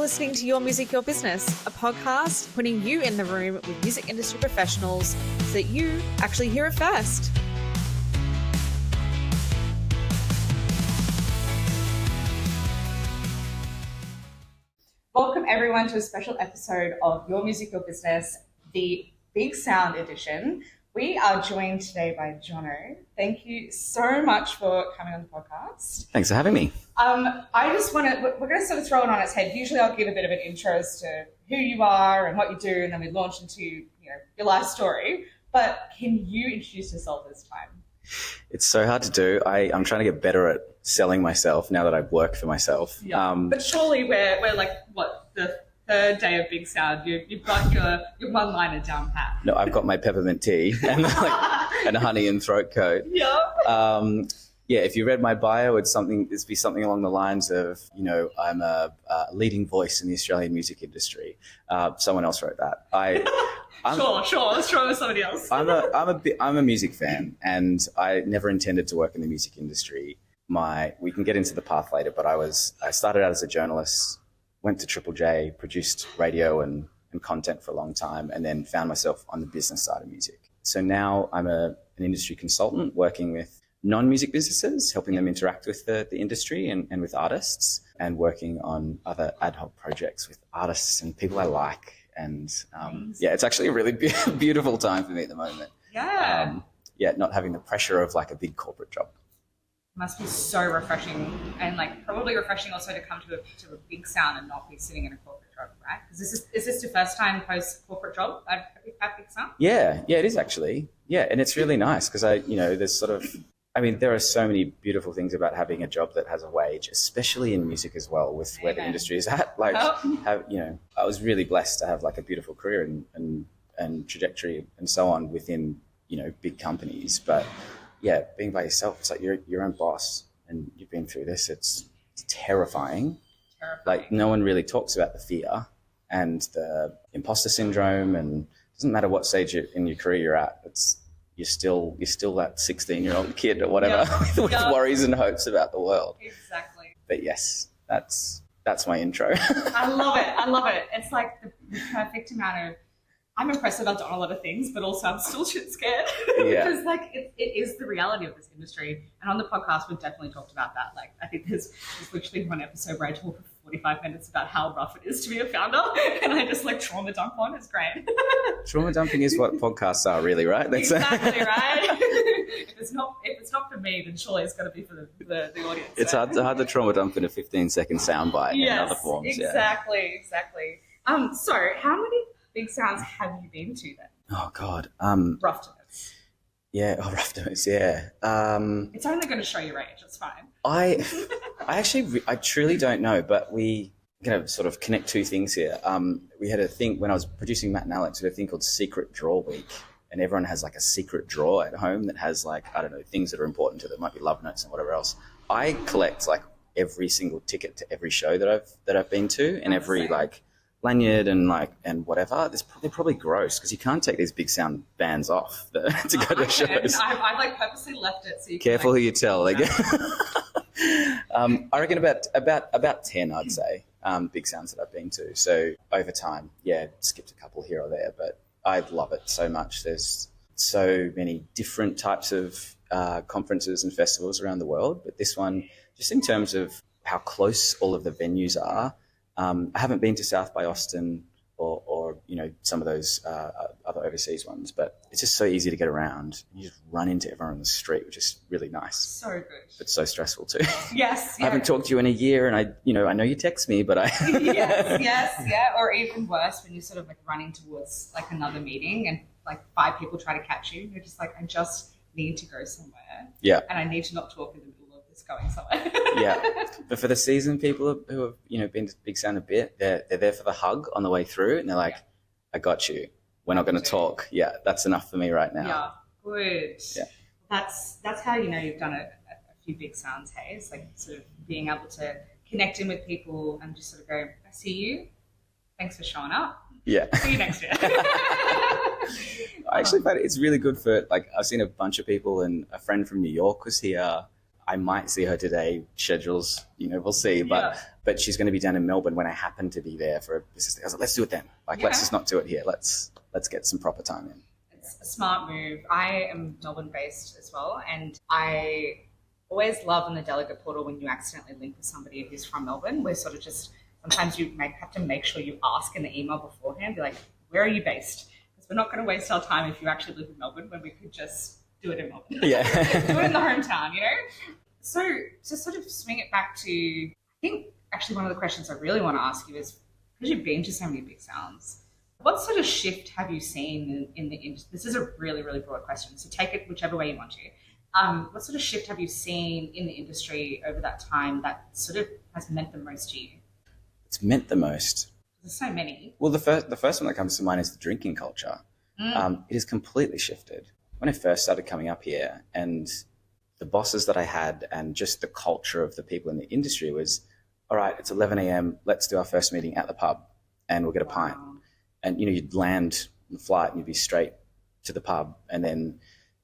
listening to Your Music, Your Business, a podcast putting you in the room with music industry professionals so that you actually hear it first. Welcome everyone to a special episode of Your Music, Your Business, the Big Sound edition. We are joined today by Jono. Thank you so much for coming on the podcast. Thanks for having me. We're going to sort of throw it on its head. Usually I'll give a bit of an intro as to who you are and what you do, and then we launch into your life story. But can you introduce yourself this time? It's so hard to do. I'm trying to get better at selling myself now that I work for myself. Yeah. But surely we're like, the third day of Big Sound, you've got your one-liner down pat. No, I've got my peppermint tea and and honey and throat coat. Yeah. If you read my bio, it'd be something along the lines of, I'm a leading voice in the Australian music industry. Someone else wrote that. Sure. Let's try with somebody else. I'm a music fan, and I never intended to work in the music industry. We can get into the path later, but I started out as a journalist, went to Triple J, produced radio and content for a long time, and then found myself on the business side of music. So now I'm an industry consultant working with non-music businesses, helping them interact with the industry and with artists, and working on other ad hoc projects with artists and people I like. And it's actually a really beautiful time for me at the moment. Yeah. Not having the pressure of like a big corporate job. Must be so refreshing, and probably refreshing also to come to a Big Sound and not be sitting in a corporate job, right? Because is this your first time post corporate job at Big Sound? Yeah, it is actually. Yeah, and it's really nice because there are so many beautiful things about having a job that has a wage, especially in music as well, with where the industry is at. I was really blessed to have like a beautiful career and trajectory and so on within big companies, but. Yeah, being by yourself, it's like you're your own boss, and you've been through this. It's terrifying. Like no one really talks about the fear and the imposter syndrome, and it doesn't matter what stage in your career you're at. You're still that 16-year-old kid or whatever with worries and hopes about the world. Exactly. But yes, that's my intro. I love it. It's like the perfect amount of. I'm impressed that I've done a lot of things, but also I'm still shit scared because it is the reality of this industry. And on the podcast, we've definitely talked about that. I think there's literally one episode where I talk for 45 minutes about how rough it is to be a founder, and I just trauma dump on. It's great. Trauma dumping is what podcasts are, really, right? Exactly right. If it's not for me, then surely it's got to be for the audience. It's hard to trauma dump in a 15-second soundbite in other forms. Exactly. So how many Big Sounds have you been to then? Oh God. Rough-Timers. Yeah. Oh, Rough-Timers. Yeah. It's only going to show your age. It's fine. I truly don't know, but we sort of connect two things here. We had a thing when I was producing Matt and Alex. We had a thing called Secret Drawer Week, and everyone has like a secret drawer at home that has things that are important to them. It might be love notes and whatever else. I collect every single ticket to every show that I've been to, and every lanyard and whatever. They're probably gross because you can't take these Big Sound bands off to go to shows. I've purposely left it so you careful who you tell. I reckon about 10, I'd say, Big Sounds that I've been to. So over time, skipped a couple here or there, but I love it so much. There's so many different types of conferences and festivals around the world, but this one, just in terms of how close all of the venues are. I haven't been to South by Austin or some of those other overseas ones, but it's just so easy to get around. You just run into everyone on the street, which is really nice. So good. But so stressful too. Yes. I haven't talked to you in a year, and I know you text me, but I. Yes. Or even worse, when you're sort of running towards another meeting and 5 people try to catch you, you're just I just need to go somewhere. Yeah. And I need to not talk in the middle of this going somewhere. Yeah. But for the seasoned people who have been to Big Sound a bit, they're there for the hug on the way through, and they're like, I got you. We're not going to talk. Yeah, that's enough for me right now. Yeah, good. Yeah. That's how you've done a few Big Sounds, hey? It's sort of being able to connect in with people and just sort of go, I see you. Thanks for showing up. Yeah. See you next year. I actually find it's really good for, I've seen a bunch of people, and a friend from New York was here. I might see her today. Schedules, we'll see. But she's going to be down in Melbourne when I happen to be there for a business day. I was like, let's do it then. Let's just not do it here. Let's get some proper time in. It's a smart move. I am Melbourne-based as well, and I always love on the delegate portal when you accidentally link with somebody who's from Melbourne. We're sort of just, sometimes you have to make sure you ask in the email beforehand, be like, where are you based? Because we're not going to waste our time if you actually live in Melbourne when we could just do it in Melbourne. Yeah. Do it in the hometown, So to sort of swing it back to, I think actually one of the questions I really want to ask you is, because you've been to so many big sounds, what sort of shift have you seen in the industry? This is a really, really broad question, so take it whichever way you want to. What sort of shift have you seen in the industry over that time that sort of has meant the most to you? It's meant the most. There's so many. Well, the first one that comes to mind is the drinking culture. It has completely shifted. When I first started coming up here, and the bosses that I had and just the culture of the people in the industry was, all right, it's 11 a.m., let's do our first meeting at the pub and we'll get a pint. And, you'd land the flight and you'd be straight to the pub, and then,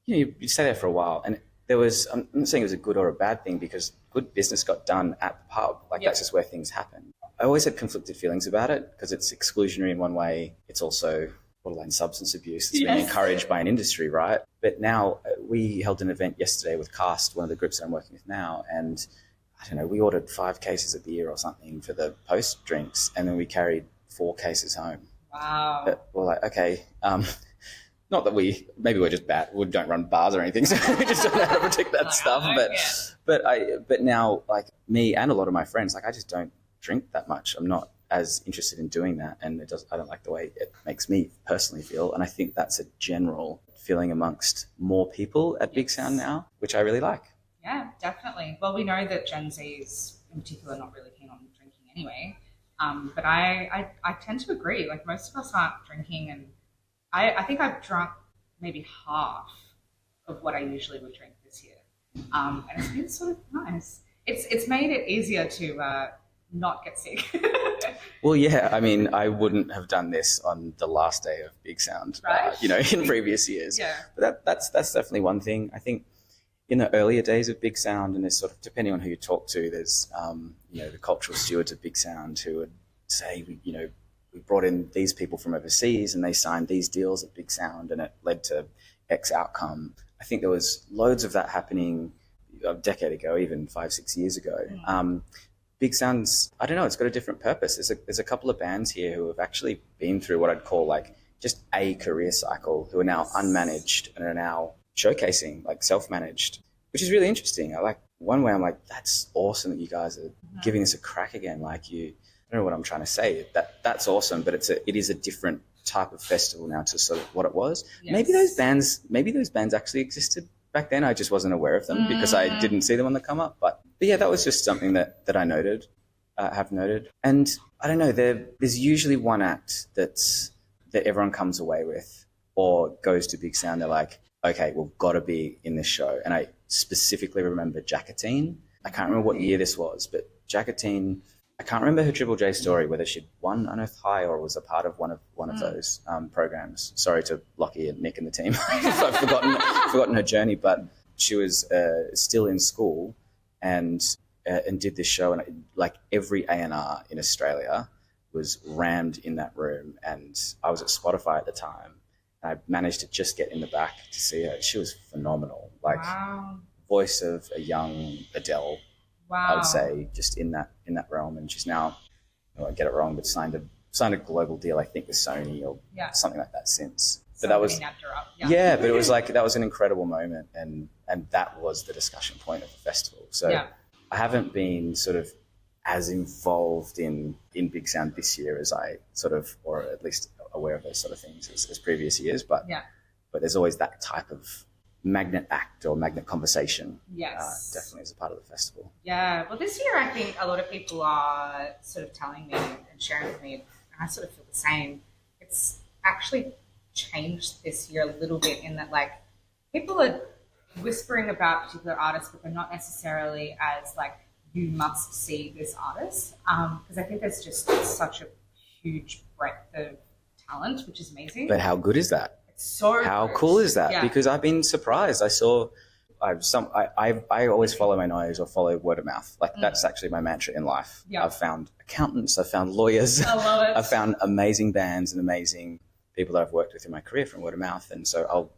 you'd stay there for a while. And I'm not saying it was a good or a bad thing, because good business got done at the pub. That's just where things happen. I always had conflicted feelings about it, because it's exclusionary in one way. It's also borderline substance abuse that's being encouraged by an industry, right? But now we held an event yesterday with Cast, one of the groups that I'm working with now, and I don't know, we ordered 5 cases of beer or something for the post drinks, and then we carried 4 cases home. Wow. But we're like, okay, not that maybe we're just bad, we don't run bars or anything, so we just don't know how to protect that stuff. But now, like me and a lot of my friends, I just don't drink that much. I'm not as interested in doing that, and I don't like the way it makes me personally feel. And I think that's a general feeling amongst more people at Big Sound now, which I really like. Yeah, definitely. Well, we know that Gen Zs in particular are not really keen on drinking anyway. But I tend to agree. Like, most of us aren't drinking, and I think I've drunk maybe half of what I usually would drink this year. And it's been sort of nice. It's made it easier to not get sick. Well, yeah, I mean, I wouldn't have done this on the last day of Big Sound, right? In previous years. Yeah. But that's definitely one thing. I think in the earlier days of Big Sound, and there's sort of, depending on who you talk to, there's, the cultural stewards of Big Sound who would say, we brought in these people from overseas and they signed these deals at Big Sound and it led to X outcome. I think there was loads of that happening a decade ago, even 5-6 years ago. Big Sound's, I don't know, it's got a different purpose. There's a couple of bands here who have actually been through what I'd call just a career cycle, who are now unmanaged and are now showcasing, self-managed, which is really interesting. One way I'm like, that's awesome that you guys are giving this a crack again. I don't know what I'm trying to say. That's awesome, but it is a different type of festival now to sort of what it was. Yes. Maybe those bands actually existed back then. I just wasn't aware of them because I didn't see them on the come up. But yeah, that was just something that I have noted. And I don't know, there's usually one act that everyone comes away with or goes to Big Sound. They're like, okay, we've got to be in this show. And I specifically remember Jackatine. I can't remember what year this was, but Jackatine, I can't remember her Triple J story, whether she'd won Unearthed High or was a part of one of those programs. Sorry to Lockie and Nick and the team. I've forgotten her journey, but she was still in school and did this show, and every A&R in Australia was rammed in that room, and I was at Spotify at the time. I managed to just get in the back to see her. She was phenomenal. Wow. Voice of a young Adele. Wow. I would say, just in that realm. And she's now, I get it wrong, but signed a global deal, I think, with Sony or something like that since. But that was napped her up. Yeah, but it was that was an incredible moment, and that was the discussion point of the festival. So I haven't been sort of as involved in Big Sound this year as I sort of, or at least aware of those sort of things as previous years. But there's always that type of magnet act or magnet conversation. Yes. Definitely as a part of the festival. Yeah. Well, this year I think a lot of people are sort of telling me and sharing with me, and I sort of feel the same. It's actually changed this year a little bit in that people are whispering about particular artists, but they're not necessarily as you must see this artist. Because I think there's just such a huge breadth of talent, which is amazing. But how good is that? So how cool is that? Yeah. Because I've been surprised. I saw I always follow my nose or follow word of mouth. Like that's actually my mantra in life. Yep. I've found accountants, I've found lawyers, I love it. I've found amazing bands and amazing people that I've worked with in my career from word of mouth. And so I'll,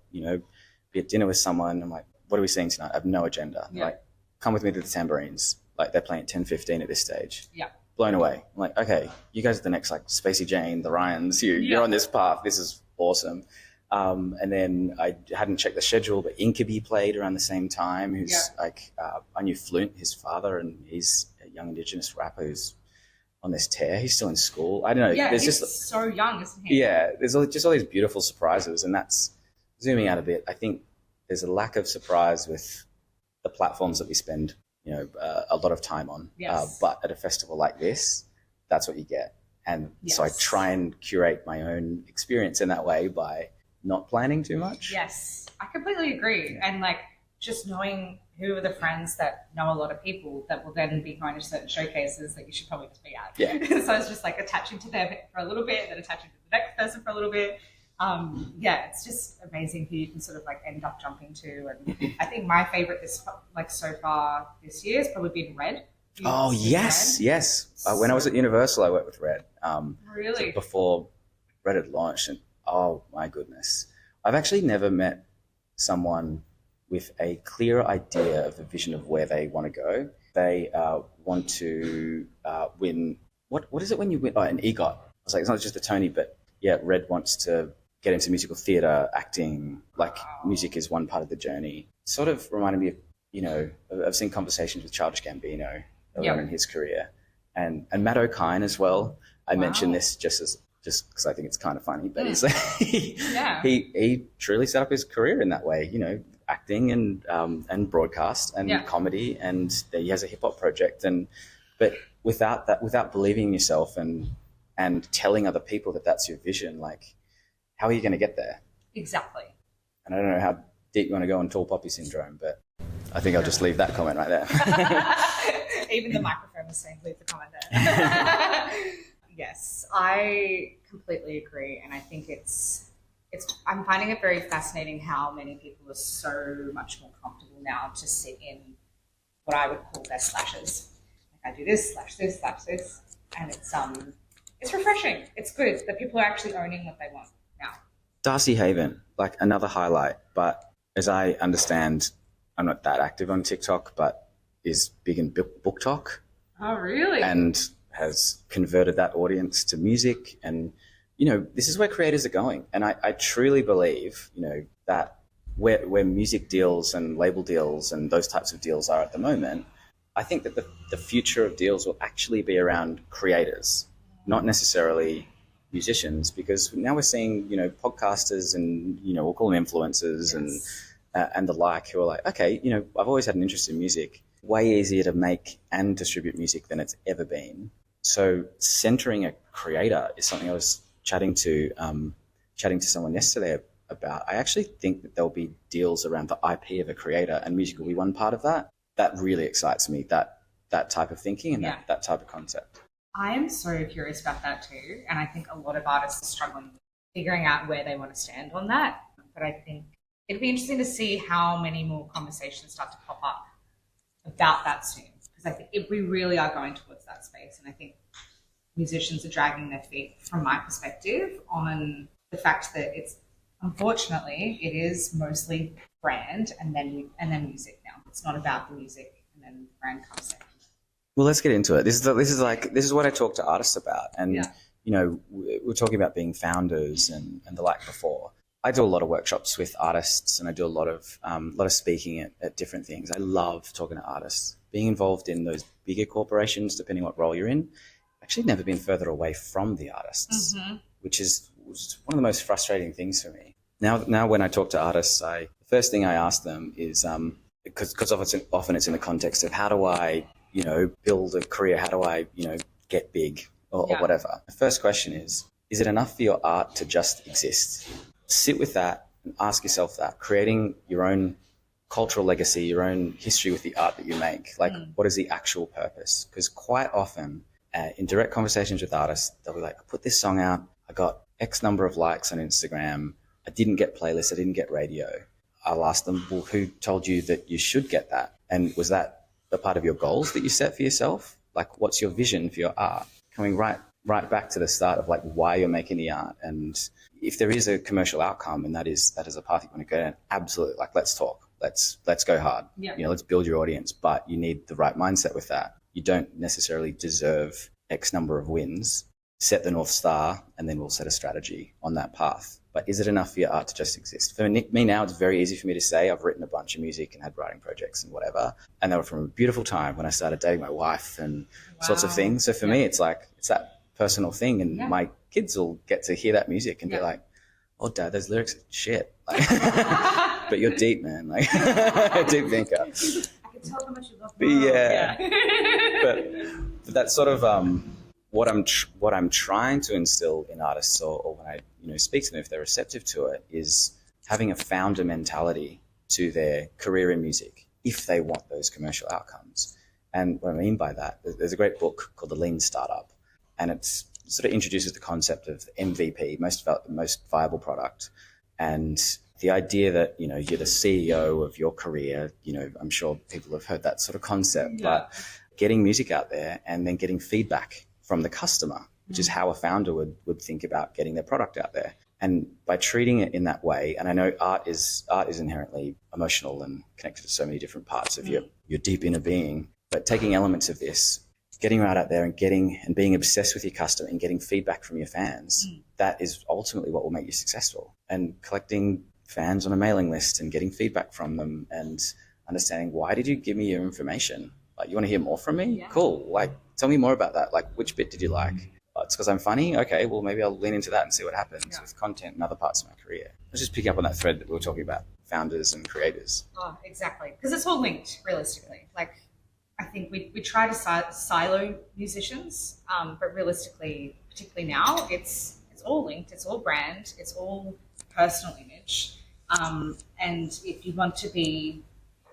be at dinner with someone. I'm like, what are we seeing tonight? I have no agenda. Yeah. Like, come with me to the Tambourines. Like they're playing at 10:15 at this stage. Yeah. Blown away. I'm like, okay, you guys are the next like Spacey Jane, the Ryans. You're on this path. This is awesome. And then I hadn't checked the schedule, but Inkaby played around the same time. Who's I knew Flunt, his father, and he's a young Indigenous rapper who's on this tear. He's still in school. I don't know. Yeah, there's he's just so young, isn't he? Yeah, there's just all these beautiful surprises, and that's zooming out a bit. I think there's a lack of surprise with the platforms that we spend, a lot of time on. Yes. But at a festival like this, that's what you get. And so I try and curate my own experience in that way by not planning too much. Yes, I completely agree. And like just knowing who are the friends that know a lot of people that will then be going to certain showcases that you should probably just be at. Yeah. So it's just like attaching to them for a little bit, then attaching to the next person for a little bit. It's just amazing who you can sort of like end up jumping to. And I think my favorite so far this year has probably been Red. Oh, yes. When I was at Universal, I worked with Red. Really? Before Red had launched, and oh my goodness. I've actually never met someone with a clear idea of the vision of where they want to go. They want to win. What is it when you win? Oh, an EGOT. I was like, it's not just a Tony, but yeah, Red wants to get into musical theatre, acting. Like music is one part of the journey. Sort of reminded me of, I've seen conversations with Childish Gambino around in his career, and Matt O'Kine as well. I mentioned this just because I think it's kind of funny, but he's he truly set up his career in that way. Acting and broadcast and comedy, and he has a hip hop project. But without believing in yourself and telling other people that that's your vision, like how are you going to get there? Exactly. And I don't know how deep you want to go on tall poppy syndrome, but I think I'll just leave that comment right there. Even the microphone was saying leave the comment there. Yes, I completely agree, and I think I'm finding it very fascinating how many people are so much more comfortable now to sit in what I would call their slashes. Like I do this, slash this, slash this, and it's refreshing. It's good that people are actually owning what they want now. Darcy Haven, like another highlight, but as I understand, I'm not that active on TikTok, but is big in book talk. Oh, really? And has converted that audience to music. And, this is where creators are going. And I truly believe, that where music deals and label deals and those types of deals are at the moment, I think that the future of deals will actually be around creators, not necessarily musicians, because now we're seeing, podcasters and, we'll call them influencers and the like, who are like, okay, I've always had an interest in music. Way easier to make and distribute music than it's ever been. So centering a creator is something I was chatting to someone yesterday about. I actually think that there'll be deals around the IP of a creator, and music will be one part of that. That really excites me, that type of thinking and that type of concept. I am so curious about that too, and I think a lot of artists are struggling with figuring out where they want to stand on that. But I think it'll be interesting to see how many more conversations start to pop up about that soon, because I think we really are going towards that space, and I think musicians are dragging their feet, from my perspective, on the fact that unfortunately it is mostly brand and then music now. It's not about the music and then the brand comes second. Well, let's get into it. This is what I talk to artists about, and we're talking about being founders and the like before. I do a lot of workshops with artists, and I do a lot of speaking at different things. I love talking to artists. Being involved in those bigger corporations, depending what role you're in, I've actually never been further away from the artists, which is one of the most frustrating things for me. Now when I talk to artists, the first thing I ask them is, because often it's in the context of how do I, build a career? How do I, get big or whatever? The first question is it enough for your art to just exist? Sit with that and ask yourself that, creating your own cultural legacy, your own history with the art that you make. Like, what is the actual purpose? Because quite often in direct conversations with artists, they'll be like, I put this song out, I got X number of likes on Instagram, I didn't get playlists, I didn't get radio. I'll ask them, well, who told you that you should get that? And was that a part of your goals that you set for yourself? Like, what's your vision for your art? Coming right back to the start of like why you're making the art. And if there is a commercial outcome and that is a path you want to go down, absolutely, like, let's talk. Let's go hard. Yeah. Let's build your audience, but you need the right mindset with that. You don't necessarily deserve X number of wins. Set the North Star, and then we'll set a strategy on that path. But is it enough for your art to just exist? For me now, it's very easy for me to say I've written a bunch of music and had writing projects and whatever. And they were from a beautiful time when I started dating my wife and sorts of things. So for me, it's like, it's that personal thing. And my kids will get to hear that music and be like, oh, Dad, those lyrics are shit. Like, but you're deep, man. Like, deep thinker. I can tell how much you love me. But that's sort of what I'm trying to instill in artists, or when I speak to them, if they're receptive to it, is having a founder mentality to their career in music if they want those commercial outcomes. And what I mean by that, there's a great book called The Lean Startup, and it sort of introduces the concept of MVP, most viable product, and the idea that you're the CEO of your career. I'm sure people have heard that sort of concept, but getting music out there and then getting feedback from the customer, which is how a founder would think about getting their product out there. And by treating it in that way, and I know art is inherently emotional and connected to so many different parts of your deep inner being, but taking elements of this, getting right out there and being obsessed with your customer and getting feedback from your fans, that is ultimately what will make you successful. And collecting fans on a mailing list and getting feedback from them and understanding, why did you give me your information? Like, you want to hear more from me? Yeah. Cool. Like, tell me more about that. Like, which bit did you like? It's because I'm funny. Okay, well, maybe I'll lean into that and see what happens with content and other parts of my career. Let's just pick up on that thread that we were talking about, founders and creators. Oh, exactly. Because it's all linked, realistically. Like, I think we try to silo musicians, but realistically, particularly now, it's all linked. It's all brand. It's all personal image. And if you want to be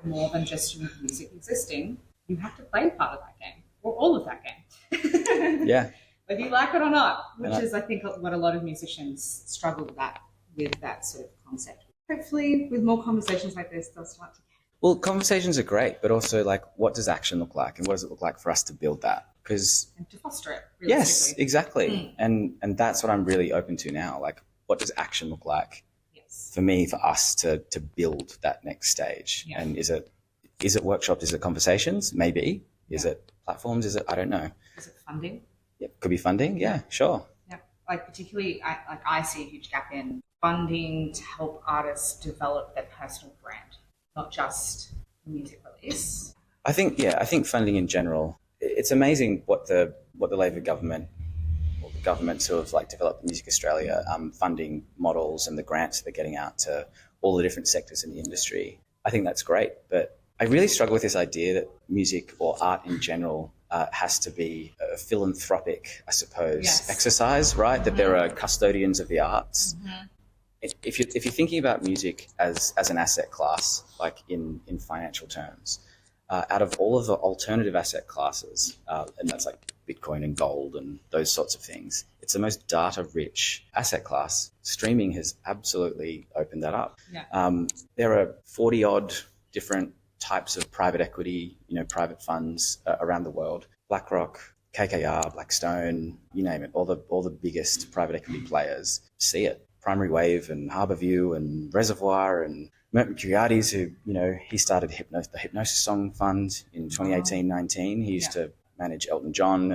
more than just music existing, you have to play part of that game, or all of that game. Yeah. Whether you like it or not, which is, I think, what a lot of musicians struggle with that sort of concept. Hopefully, with more conversations like this, they'll start to. Well, conversations are great, but also, like, what does action look like, and what does it look like for us to build that? And to foster it. Yes, exactly. And that's what I'm really open to now. Like, what does action look like for me, for us to build that next stage? Yeah. And is it workshops? Is it conversations? Maybe. Is it platforms? Is it? I don't know. Is it funding? Yeah, could be funding. Yeah, sure. Yeah, like particularly, I see a huge gap in funding to help artists develop their personal brand, not just music release. I think funding in general. It's amazing what the Labor government or the governments who have like developed Music Australia funding models and the grants they're getting out to all the different sectors in the industry. I think that's great, but I really struggle with this idea that music or art in general has to be a philanthropic, I suppose, exercise, right? That there are custodians of the arts. If you're thinking about music as an asset class, like in financial terms, out of all of the alternative asset classes, and that's like Bitcoin and gold and those sorts of things, it's the most data-rich asset class. Streaming has absolutely opened that up. Yeah. There are 40-odd different types of private equity, private funds around the world. BlackRock, KKR, Blackstone, you name it, all the biggest private equity players see it. Primary Wave and Harborview and Reservoir and Mert Mercuriades, who, he started the Hypnosis Song Fund in 2018-19. He used to manage Elton John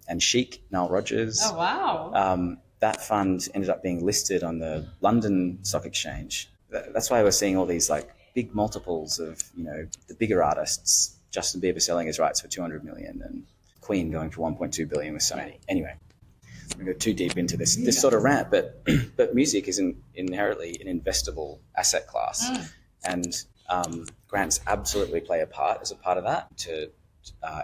and Chic, Nile Rodgers. Oh, wow. That fund ended up being listed on the London Stock Exchange. That's why we're seeing all these like big multiples of, the bigger artists. Justin Bieber selling his rights for $200 million and Queen going for $1.2 billion with Sony. Anyway, I'm going to go too deep into this sort of rant, but music is inherently an investable asset class. And grants absolutely play a part as a part of that,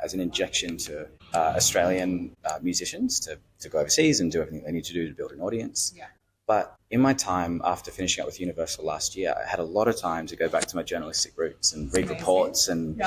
as an injection to Australian musicians to go overseas and do everything they need to do to build an audience. Yeah. But in my time after finishing up with Universal last year, I had a lot of time to go back to my journalistic roots and read reports and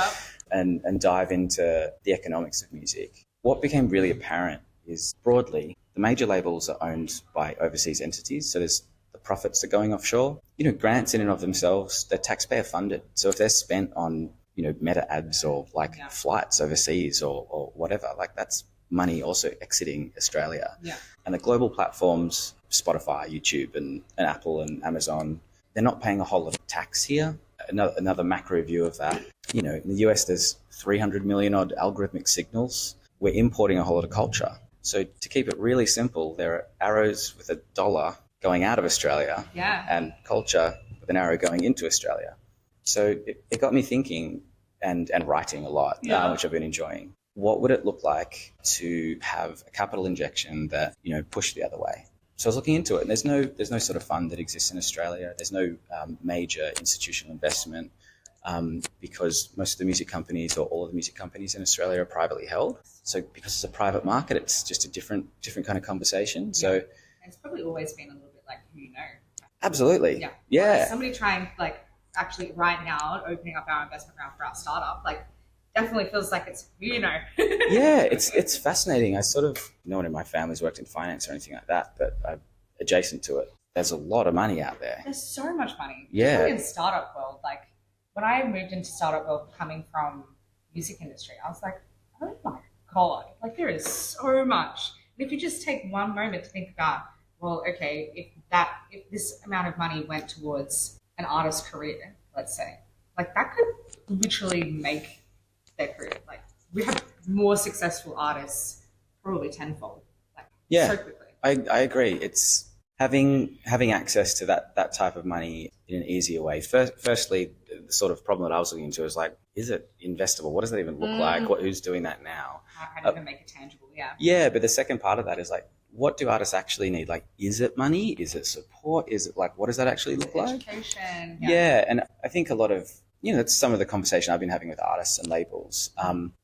dive into the economics of music. What became really apparent is broadly the major labels are owned by overseas entities. So there's the the profits are going offshore. Grants in and of themselves, they're taxpayer funded. So if they're spent on, meta ads or flights overseas or whatever, that's money also exiting Australia. Yeah. And the global platforms, Spotify, YouTube and Apple and Amazon, they're not paying a whole lot of tax here. Another macro view of that, in the US, there's 300 million odd algorithmic signals. We're importing a whole lot of culture. So to keep it really simple, there are arrows with $1 going out of Australia and culture with an arrow going into Australia. So it got me thinking and writing a lot, which I've been enjoying. What would it look like to have a capital injection that, pushed the other way? So I was looking into it, and there's no sort of fund that exists in Australia. There's no major institutional investment because most of the music companies or all of the music companies in Australia are privately held. So because it's a private market, it's just a different kind of conversation. So and it's probably always been a little bit like who you know. Absolutely. Yeah. Somebody trying actually right now opening up our investment round for our startup, definitely feels like it's who you know. Yeah, it's fascinating. I sort of, no one in my family's worked in finance or anything like that, but adjacent to it, there's a lot of money out there. There's so much money. Yeah. Especially in startup world. When I moved into startup world coming from music industry, I was like, oh my God, there is so much. And if you just take one moment to think about, well, okay, if this amount of money went towards an artist's career, let's say, that could literally make their career. We have more successful artists probably tenfold. So quickly. I agree. It's having access to that type of money in an easier way. Firstly, the sort of problem that I was looking into is is it investable? What does that even look like? Who's doing that now? How do you even make it tangible? Yeah. Yeah, but the second part of that is what do artists actually need? Is it money? Is it support? Is it what does that actually look like? Education. Yeah, and I think a lot of that's some of the conversation I've been having with artists and labels.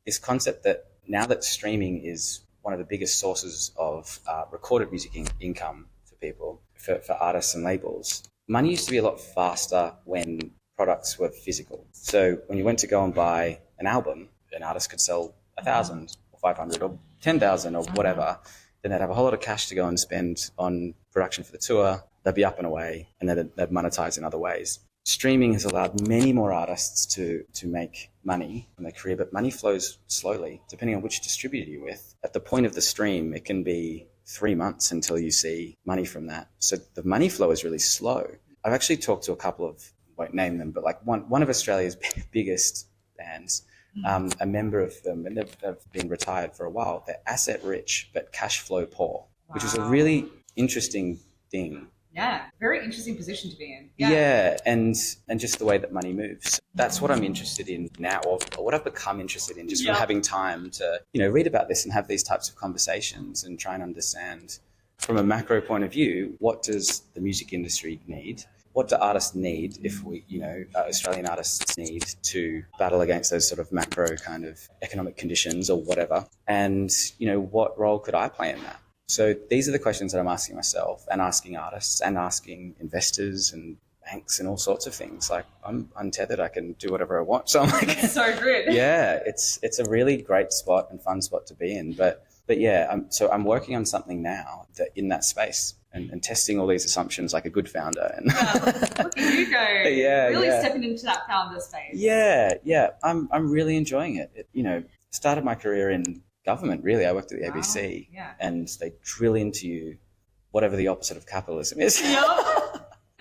This concept that now that streaming is one of the biggest sources of recorded music income for people, for artists and labels, money used to be a lot faster when products were physical. So when you went to go and buy an album, an artist could sell 1,000 or 500 or 10,000 or whatever. Then they'd have a whole lot of cash to go and spend on production for the tour. They'd be up and away, and then they'd monetize in other ways. Streaming has allowed many more artists to make money in their career, but money flows slowly, depending on which distributor you're with. At the point of the stream, it can be 3 months until you see money from that. So the money flow is really slow. I've actually talked to a couple of, won't name them, but one of Australia's biggest bands, a member of them, and they've been retired for a while. They're asset rich, but cash flow poor, which is a really interesting thing. Yeah, very interesting position to be in. Yeah, and just the way that money moves. That's what I'm interested in now, or what I've become interested in, just from having time to, read about this and have these types of conversations and try and understand from a macro point of view, what does the music industry need? What do artists need if Australian artists need to battle against those sort of macro kind of economic conditions or whatever? And, what role could I play in that? So these are the questions that I'm asking myself and asking artists and asking investors and banks and all sorts of things. I'm untethered. I can do whatever I want. So I'm That's so good. Yeah, it's a really great spot and fun spot to be in. But yeah, I'm working on something now in that space and testing all these assumptions like a good founder. And look at you go. Really stepping into that founder space. Yeah. I'm really enjoying it. Started my career in government, really. I worked at the ABC, and they drill into you whatever the opposite of capitalism is.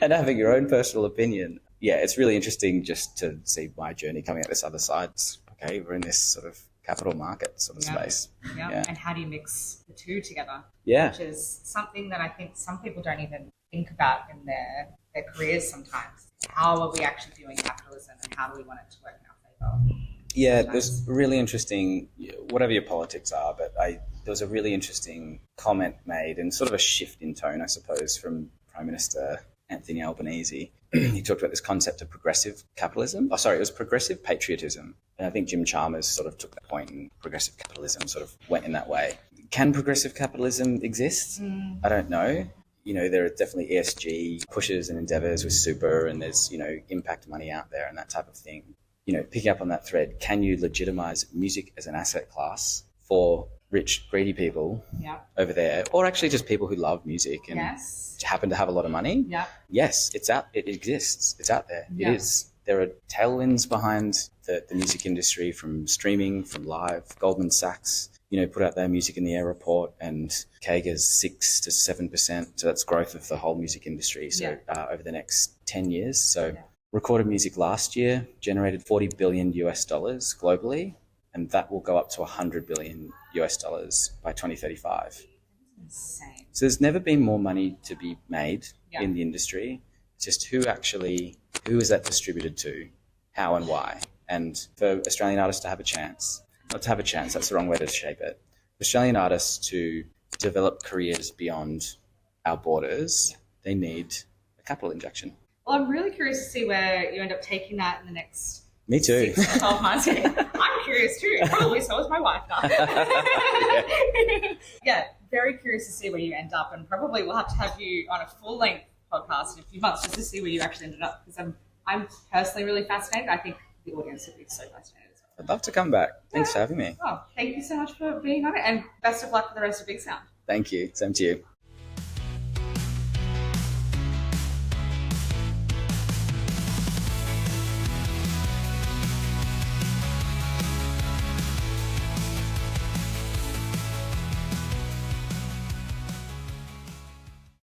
And having your own personal opinion. Yeah, it's really interesting just to see my journey coming out this other side. Okay, we're in this sort of capital market sort of space. Yeah, and how do you mix the two together? Yeah. Which is something that I think some people don't even think about in their careers sometimes. How are we actually viewing capitalism and how do we want it to work in our favour? Yeah, there's really interesting, whatever your politics are, but there was a really interesting comment made and sort of a shift in tone, I suppose, from Prime Minister Anthony Albanese. He talked about this concept of progressive capitalism. Oh, sorry, it was progressive patriotism. And I think Jim Chalmers sort of took that point, and progressive capitalism sort of went in that way. Can progressive capitalism exist? I don't know. There are definitely ESG pushes and endeavours with super, and there's, impact money out there and that type of thing. Picking up on that thread, can you legitimize music as an asset class for rich, greedy people Yeah. over there, or actually just people who love music and Yes. happen to have a lot of money. Yeah. Yes, it's out. It exists. It's out there. Yeah. It is. There are tailwinds behind the music industry from streaming, from live. Goldman Sachs, put out their Music in the Air report, and CAGR's 6 to 7%. So that's growth of the whole music industry. So over the next 10 years. So recorded music last year generated $40 billion globally, and that will go up to $100 billion by 2035. Insane. So there's never been more money to be made in the industry. It's just who is that distributed to, how and why. And for Australian artists to have a chance, not to have a chance, that's the wrong way to shape it. For Australian artists to develop careers beyond our borders, they need a capital injection. Well, I'm really curious to see where you end up taking that in the next Me too. 6 to 12 months. I'm curious too. Probably so is my wife now. Yeah, very curious to see where you end up, and probably we'll have to have you on a full-length podcast in a few months just to see where you actually ended up, because I'm personally really fascinated. I think the audience would be so fascinated as well. I'd love to come back. Thanks for having me. Oh, thank you so much for being on it, and best of luck for the rest of Big Sound. Thank you. Same to you.